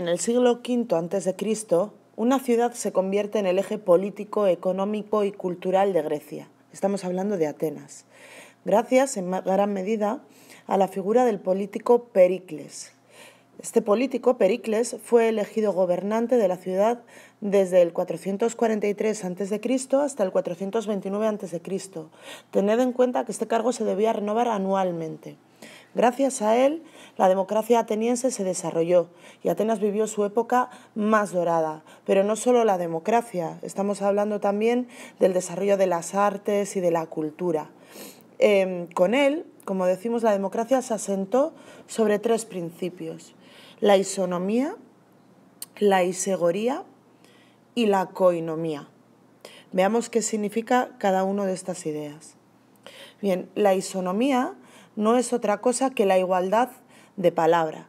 En el siglo V a.C., una ciudad se convierte en el eje político, económico y cultural de Grecia. Estamos hablando de Atenas, gracias en gran medida a la figura del político Pericles. Este político, Pericles, fue elegido gobernante de la ciudad desde el 443 a.C. hasta el 429 a.C. Tened en cuenta que este cargo se debía renovar anualmente. Gracias a él, la democracia ateniense se desarrolló y Atenas vivió su época más dorada. Pero no solo la democracia, estamos hablando también del desarrollo de las artes y de la cultura. Con él, como decimos, la democracia se asentó sobre tres principios: la isonomía, la isegoría y la koinomía. Veamos qué significa cada una de estas ideas. Bien, la isonomía no es otra cosa que la igualdad de palabra.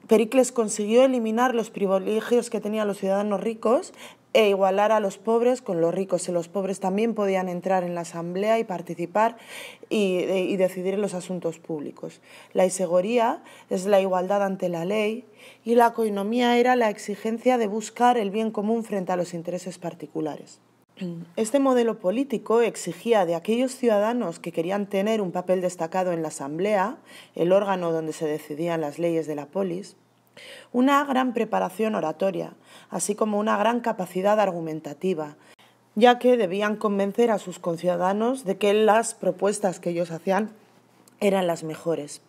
Pericles consiguió eliminar los privilegios que tenían los ciudadanos ricos e igualar a los pobres con los ricos. Los pobres también podían entrar en la asamblea y participar y decidir en los asuntos públicos. La isegoría es la igualdad ante la ley y la koinomía era la exigencia de buscar el bien común frente a los intereses particulares. Este modelo político exigía de aquellos ciudadanos que querían tener un papel destacado en la asamblea, el órgano donde se decidían las leyes de la polis, una gran preparación oratoria, así como una gran capacidad argumentativa, ya que debían convencer a sus conciudadanos de que las propuestas que ellos hacían eran las mejores.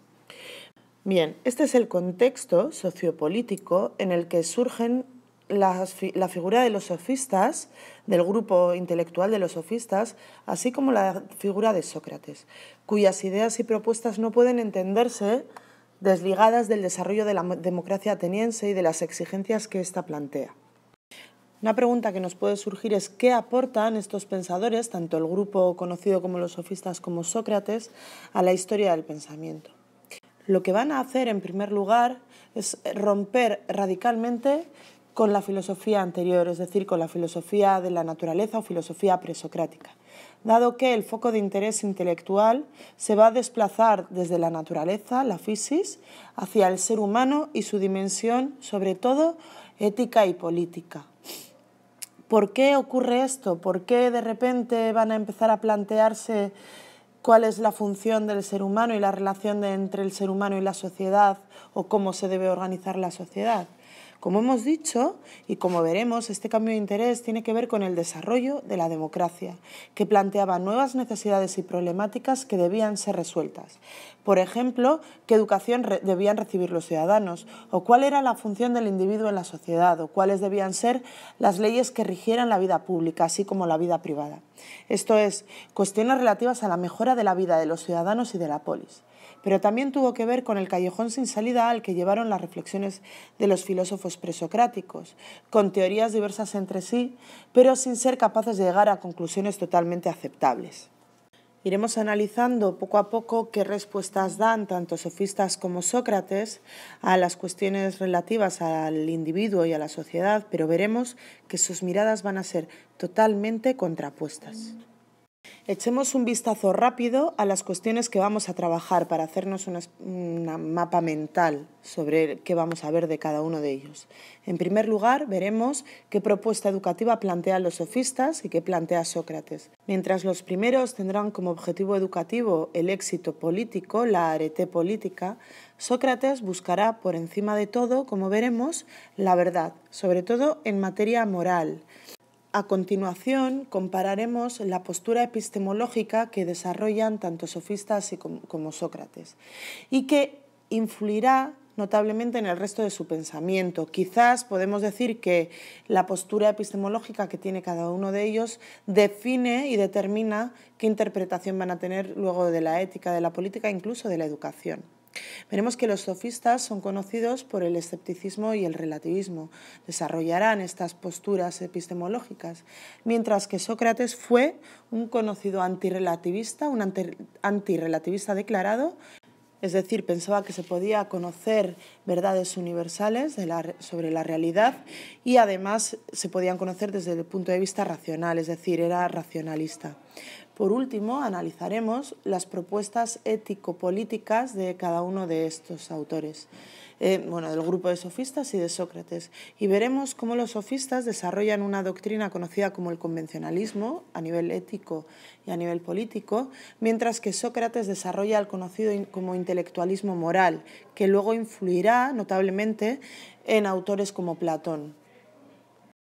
Bien, este es el contexto sociopolítico en el que surgen la figura de los sofistas, del grupo intelectual de los sofistas, así como la figura de Sócrates, cuyas ideas y propuestas no pueden entenderse desligadas del desarrollo de la democracia ateniense y de las exigencias que ésta plantea. Una pregunta que nos puede surgir es ¿qué aportan estos pensadores, tanto el grupo conocido como los sofistas como Sócrates, a la historia del pensamiento? Lo que van a hacer, en primer lugar, es romper radicalmente con la filosofía anterior, es decir, con la filosofía de la naturaleza o filosofía presocrática, dado que el foco de interés intelectual se va a desplazar desde la naturaleza, la physis, hacia el ser humano y su dimensión, sobre todo, ética y política. ¿Por qué ocurre esto? ¿Por qué de repente van a empezar a plantearse cuál es la función del ser humano y la relación entre el ser humano y la sociedad o cómo se debe organizar la sociedad? Como hemos dicho y como veremos, este cambio de interés tiene que ver con el desarrollo de la democracia, que planteaba nuevas necesidades y problemáticas que debían ser resueltas. Por ejemplo, qué educación debían recibir los ciudadanos, o cuál era la función del individuo en la sociedad, o cuáles debían ser las leyes que rigieran la vida pública, así como la vida privada. Esto es, cuestiones relativas a la mejora de la vida de los ciudadanos y de la polis. Pero también tuvo que ver con el callejón sin salida al que llevaron las reflexiones de los filósofos presocráticos, con teorías diversas entre sí, pero sin ser capaces de llegar a conclusiones totalmente aceptables. Iremos analizando poco a poco qué respuestas dan tanto sofistas como Sócrates a las cuestiones relativas al individuo y a la sociedad, pero veremos que sus miradas van a ser totalmente contrapuestas. Echemos un vistazo rápido a las cuestiones que vamos a trabajar para hacernos un mapa mental sobre qué vamos a ver de cada uno de ellos. En primer lugar, veremos qué propuesta educativa plantean los sofistas y qué plantea Sócrates. Mientras los primeros tendrán como objetivo educativo el éxito político, la arete política, Sócrates buscará por encima de todo, como veremos, la verdad, sobre todo en materia moral. A continuación, compararemos la postura epistemológica que desarrollan tanto sofistas como Sócrates y que influirá notablemente en el resto de su pensamiento. Quizás podemos decir que la postura epistemológica que tiene cada uno de ellos define y determina qué interpretación van a tener luego de la ética, de la política, incluso de la educación. Veremos que los sofistas son conocidos por el escepticismo y el relativismo. Desarrollarán estas posturas epistemológicas, mientras que Sócrates fue un conocido antirrelativista, un antirrelativista declarado, es decir, pensaba que se podía conocer verdades universales sobre la realidad y además se podían conocer desde el punto de vista racional, es decir, era racionalista. Por último, analizaremos las propuestas ético-políticas de cada uno de estos autores. del grupo de sofistas y de Sócrates. Y veremos cómo los sofistas desarrollan una doctrina conocida como el convencionalismo a nivel ético y a nivel político, mientras que Sócrates desarrolla el conocido como intelectualismo moral, que luego influirá notablemente en autores como Platón.